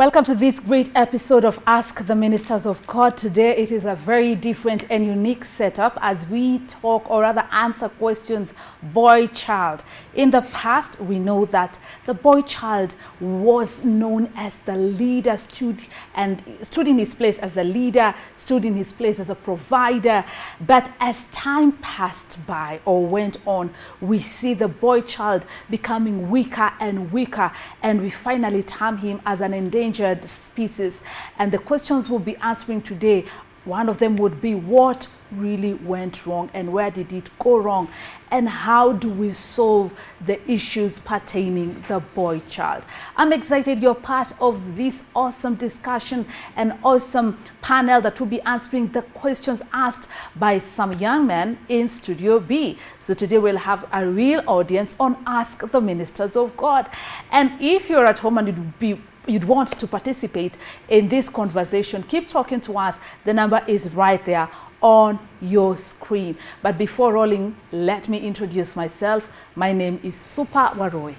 Welcome to this great episode of Ask the Ministers of God. Today it is a very different and unique setup as we talk, or rather answer questions, boy child. In the past, we know that the boy child was known as the leader, stood in his place as a leader, stood in his place as a provider. But as time passed by or went on, we see the boy child becoming weaker and weaker, and we finally term him as an endangered species. And the questions we'll be answering today, one of them would be, what really went wrong and where did it go wrong, and how do we solve the issues pertaining the boy child? I'm excited you're part of this awesome discussion and awesome panel that will be answering the questions asked by some young men in Studio B. So today we'll have a real audience on Ask the Ministers of God. And if you're at home and you'd want to participate in this conversation, keep talking to us. The number is right there on your screen. But before rolling, let me introduce myself. My name is Super Waroi.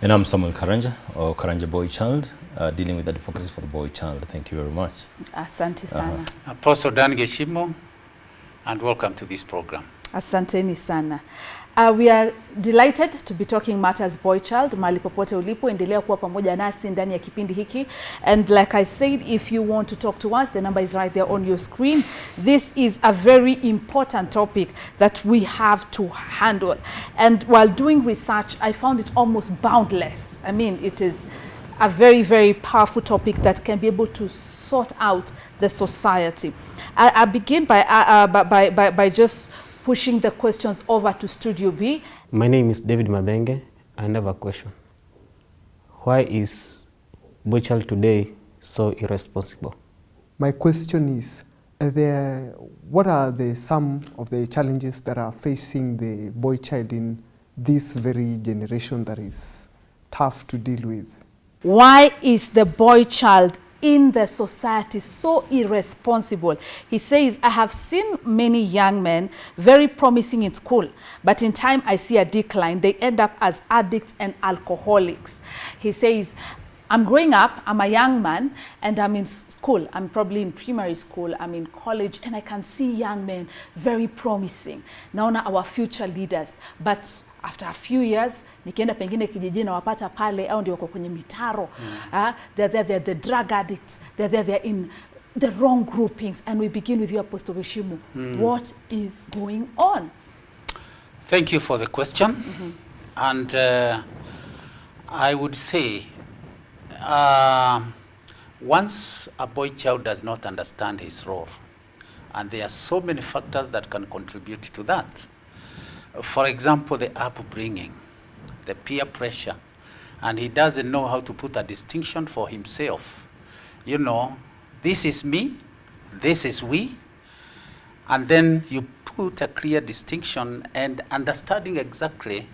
And I'm Samuel Karanja, or Karanja Boy Child, dealing with advocacy for the boy child. Thank you very much. Asante sana. Apostle Dan Geshimo, and welcome to this program. Asanteni sana. We are delighted to be talking matters boy child. Mahali popote ulipo, endelea kuwa pamoja nasi ndani ya kipindi hiki. And like I said, if you want to talk to us, the number is right there on your screen. This is a very important topic that we have to handle. And while doing research, I found it almost boundless. I mean, it is a very, very powerful topic that can be able to sort out the society. I begin by just pushing the questions over to Studio B. My name is David Madenge. I have a question. Why is boy child today so irresponsible? My question is, what are some of the challenges that are facing the boy child in this very generation that is tough to deal with? Why is the boy child in the society so irresponsible? He says, I have seen many young men very promising in school, but in time I see a decline. They end up as addicts and alcoholics. He says, I'm growing up, I'm a young man, and I'm in school. I'm probably in primary school, I'm in college, and I can see young men very promising. Naona our future leaders, but after a few years, nikienda pengine kijijini na wapata pale, au ndio wako kwenye mitaro. They're the drug addicts. They're in the wrong groupings. And we begin with you, Apostle Rishimu. What is going on? Thank you for the question. And I would say, once a boy child does not understand his role, and there are so many factors that can contribute to that. For example, the upbringing, the peer pressure, and he doesn't know how to put a distinction for himself. You know, this is me, this is we, and then you put a clear distinction and understanding exactly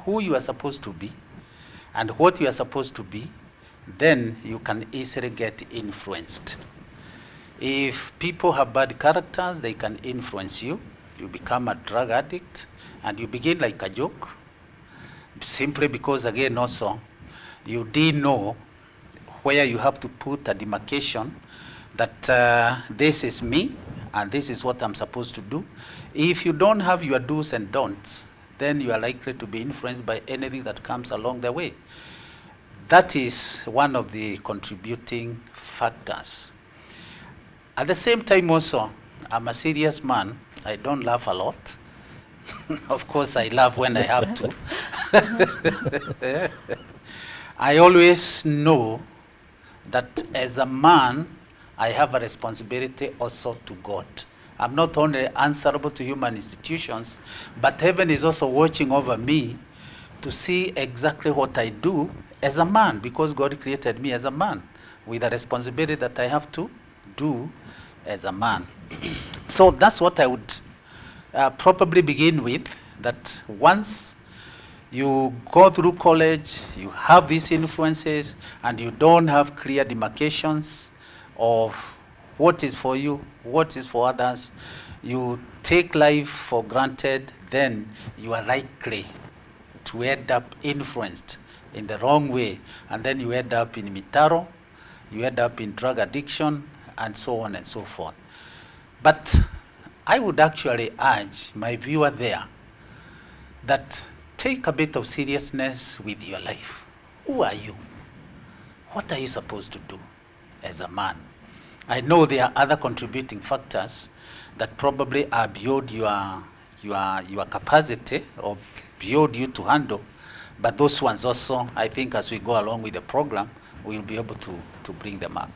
who you are supposed to be and what you are supposed to be, then you can easily get influenced. If people have bad characters, they can influence you. You become a drug addict, and you begin like a joke, simply because, again, also, you didn't know where you have to put a demarcation that this is me, and this is what I'm supposed to do. If you don't have your do's and don'ts, then you are likely to be influenced by anything that comes along the way. That is one of the contributing factors. At the same time also, I'm a serious man. I don't laugh a lot. Of course, I laugh when I have to. I always know that as a man, I have a responsibility also to God. I'm not only answerable to human institutions, but heaven is also watching over me to see exactly what I do as a man, because God created me as a man with a responsibility that I have to do as a man. So that's what I would probably begin with, that once you go through college, you have these influences, and you don't have clear demarcations of what is for you, what is for others, you take life for granted, then you are likely to end up influenced in the wrong way, and then you end up in mitaro, you end up in drug addiction, and so on and so forth. But I would actually urge my viewer there that take a bit of seriousness with your life. Who are you? What are you supposed to do as a man? I know there are other contributing factors that probably are beyond your capacity or beyond you to handle, but those ones also, I think as we go along with the program, we'll be able to bring them up.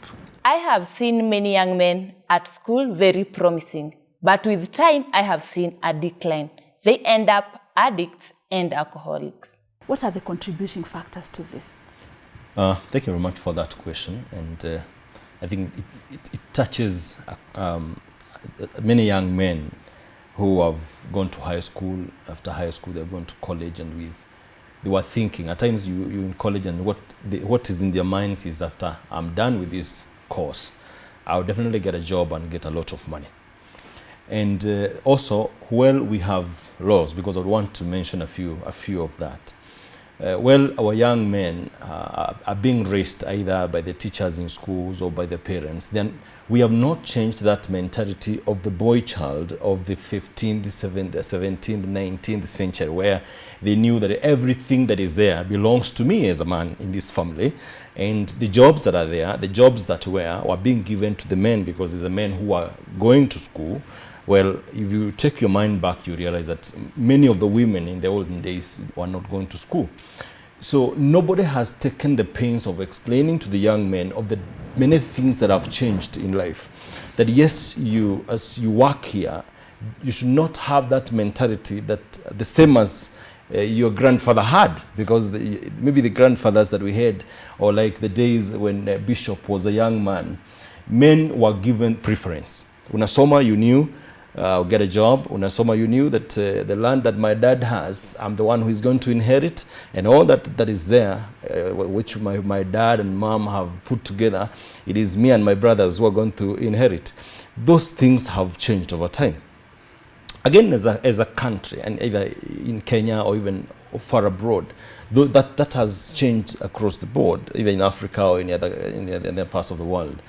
I have seen many young men at school very promising, but with time I have seen a decline. They end up addicts and alcoholics. What are the contributing factors to this? Thank you very much for that question, and I think it touches many young men who have gone to high school. After high school, they've gone to college, and they were thinking. At times, you're in college, and what is in their minds is, after I'm done with this course, I'll definitely get a job and get a lot of money. And also, well, we have laws, because I want to mention a few of that. Well, our young men are being raised either by the teachers in schools or by the parents. Then we have not changed that mentality of the boy child of the 15th, the 17th, 19th century, where they knew that everything that is there belongs to me as a man in this family. And the jobs that are there, the jobs that were being given to the men, because it's the men who are going to school. Well, if you take your mind back, you realize that many of the women in the olden days were not going to school. So nobody has taken the pains of explaining to the young men of the many things that have changed in life. That yes, as you work here, you should not have that mentality that the same as your grandfather had, because maybe the grandfathers that we had, or like the days when Bishop was a young man, men were given preference. Unasoma, you knew, get a job. Unasoma, you knew that the land that my dad has, I'm the one who is going to inherit, and all that is there, which my dad and mom have put together, it is me and my brothers who are going to inherit. Those things have changed over time. Again, as a country, and either in Kenya or even far abroad, though that has changed across the board, either in Africa or in other parts of the world.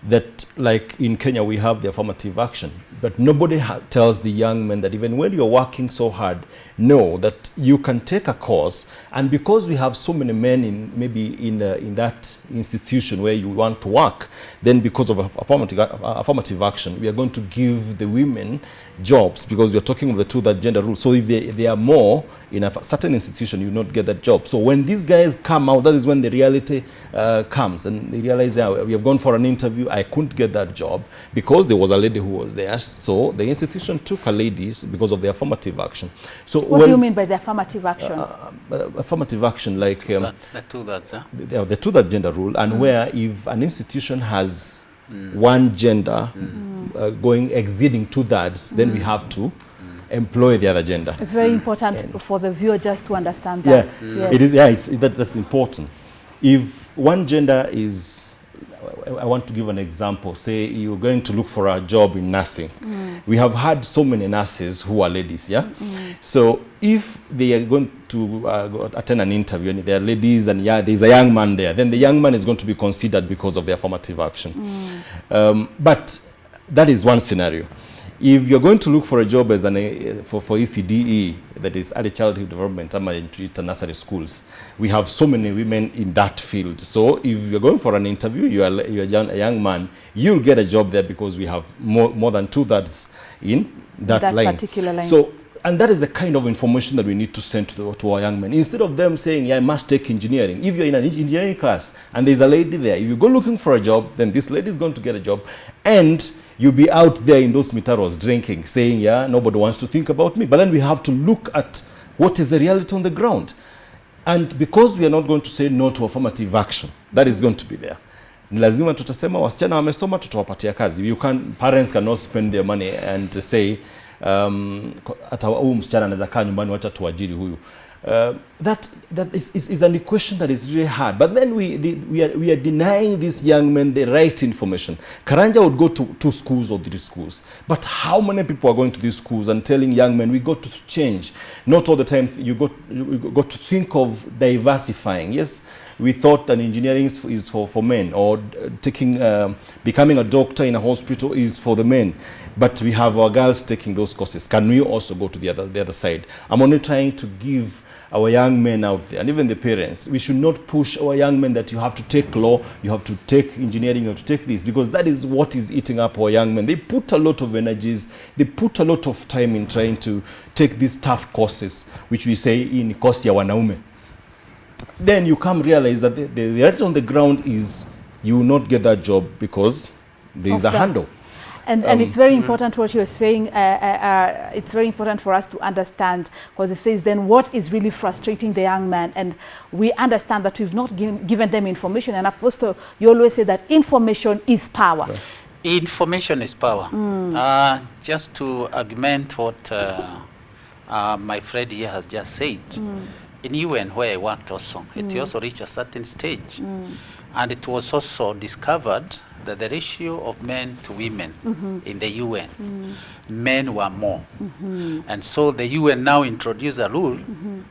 That, like in Kenya, we have the affirmative action, but nobody tells the young men that even when you're working so hard, know that you can take a course, and because we have so many men in that institution where you want to work, then because of affirmative action, we are going to give the women jobs, because we are talking of the two-third gender rule. So if they are more in a certain institution, you not get that job. So when these guys come out, that is when the reality comes, and they realize, yeah, we have gone for an interview, I couldn't get that job because there was a lady who was there. So the institution took a lady because of the affirmative action. So what do you mean by the affirmative action? Affirmative action, like the two-thirds, huh? The two-third gender rule, and where if an institution has one gender exceeding two-thirds, then we have to employ the other gender. It's very important for the viewer just to understand that. Yeah, yes. It is. Yeah, that's important. If one gender is, I want to give an example. Say you're going to look for a job in nursing. We have had so many nurses who are ladies, yeah? So if they are going to attend an interview and they are ladies and there's a young man there, then the young man is going to be considered because of the affirmative action. But that is one scenario. If you're going to look for a job as for ECDE, that is early childhood development, nursery schools, we have so many women in that field. So if you're going for an interview, you're a young man, you'll get a job there because we have more than two-thirds in that line. Particular line. So, and that is the kind of information that we need to send to our young men. Instead of them saying, yeah, I must take engineering. If you're in an engineering class and there's a lady there, if you go looking for a job, then this lady is going to get a job. And you'll be out there in those mitaros drinking, saying, yeah, nobody wants to think about me. But then we have to look at what is the reality on the ground. And because we are not going to say no to affirmative action, that is going to be there. Ni lazima tutasema wasichana wamesoma tutawapatia kazi. Parents cannot spend their money and say, hata huyu msichana anaweza kaa nyumbani, wacha tuajiri huyu. that is an equation that is really hard. But then we are denying these young men the right information. Karanja would go to 2 schools or 3 schools. But how many people are going to these schools and telling young men, we got to change? Not all the time. You got to think of diversifying. Yes, we thought that engineering is for men, or becoming a doctor in a hospital is for the men. But we have our girls taking those courses. Can we also go to the other side? I'm only trying to give our young men out there, and even the parents, we should not push our young men that you have to take law, you have to take engineering, you have to take this, because that is what is eating up our young men. They put a lot of energies, they put a lot of time in trying to take these tough courses, which we say in kosi ya wanaume. Then you come realize that the reality on the ground is you will not get that job because there is a handle. And it's very important what you're saying. It's very important for us to understand, because it says then what is really frustrating the young man. And we understand that we've not given them information. And Apostle, you always say that information is power. Right. Information is power. Just to augment what my friend here has just said, in UN where I worked also, it also reached a certain stage. And it was also discovered that the ratio of men to women in the UN, men were more. And so the UN now introduced a rule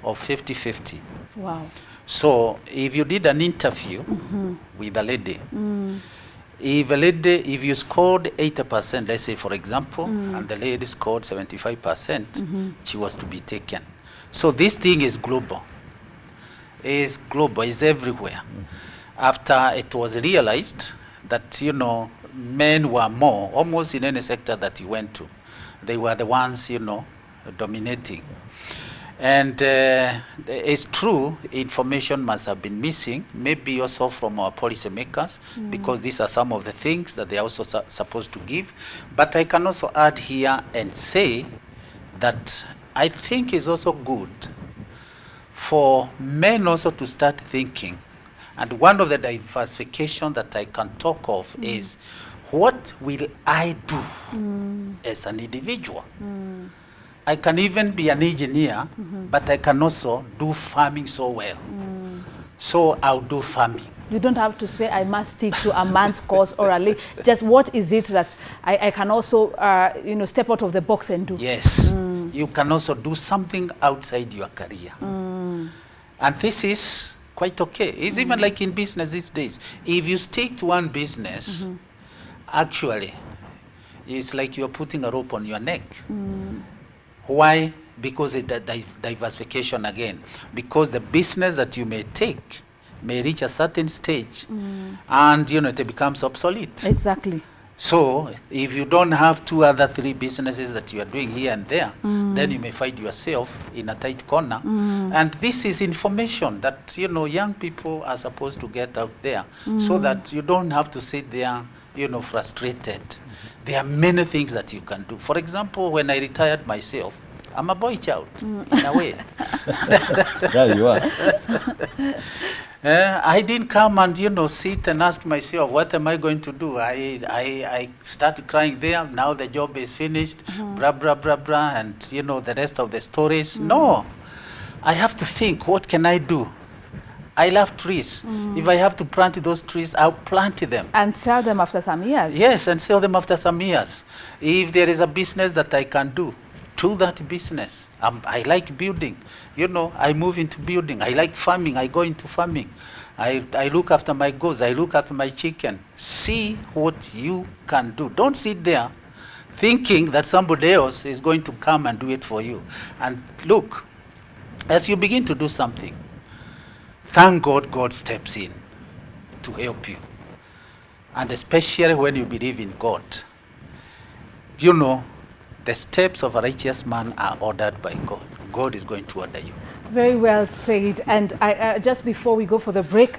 of 50-50. Wow. So if you did an interview with a lady, if you scored 80%, let's say for example, and the lady scored 75%, she was to be taken. So this thing is global. It's global, it's everywhere. After it was realized that, you know, men were more, almost in any sector that you went to. They were the ones, you know, dominating. And it's true, information must have been missing, maybe also from our policymakers, because these are some of the things that they are also supposed to give. But I can also add here and say that I think it's also good for men also to start thinking. And one of the diversification that I can talk of is, what will I do as an individual? I can even be an engineer, but I can also do farming so well. So I'll do farming. You don't have to say, I must stick to a man's course or just what is it that I can also, you know, step out of the box and do? Yes. You can also do something outside your career. And this is quite okay. It's even like in business these days. If you stick to one business, actually, it's like you're putting a rope on your neck. Why? Because it's diversification again. Because the business that you may take may reach a certain stage, and you know it becomes obsolete. Exactly. So if you don't have 2 other 3 businesses that you are doing here and there, then you may find yourself in a tight corner. And this is information that, you know, young people are supposed to get out there, so that you don't have to sit there, you know, frustrated. There are many things that you can do. For example, when I retired myself, I'm a boy child, in a way. Yeah, you are. I didn't come and, you know, sit and ask myself, what am I going to do? I started crying there. Now the job is finished, blah, blah, blah, blah, and, you know, the rest of the stories. No, I have to think, what can I do? I love trees. If I have to plant those trees, I'll plant them. And sell them after some years. Yes, and sell them after some years. If there is a business that I can do, to that business. I like building. You know, I move into building. I like farming. I go into farming. I look after my goats. I look after my chicken. See what you can do. Don't sit there thinking that somebody else is going to come and do it for you. And look, as you begin to do something, thank God God steps in to help you. And especially when you believe in God. You know, the steps of a righteous man are ordered by God. God is going to order you. Very well said. And just before we go for the break,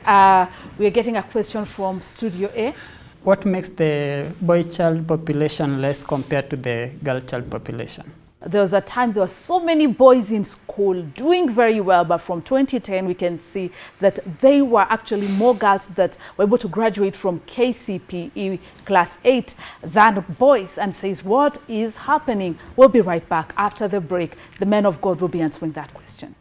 we are getting a question from Studio A. What makes the boy child population less compared to the girl child population? There was a time there were so many boys in school doing very well, but from 2010 we can see that they were actually more girls that were able to graduate from KCPE class 8 than boys, and says what is happening. We'll be right back after the break. The men of God will be answering that question.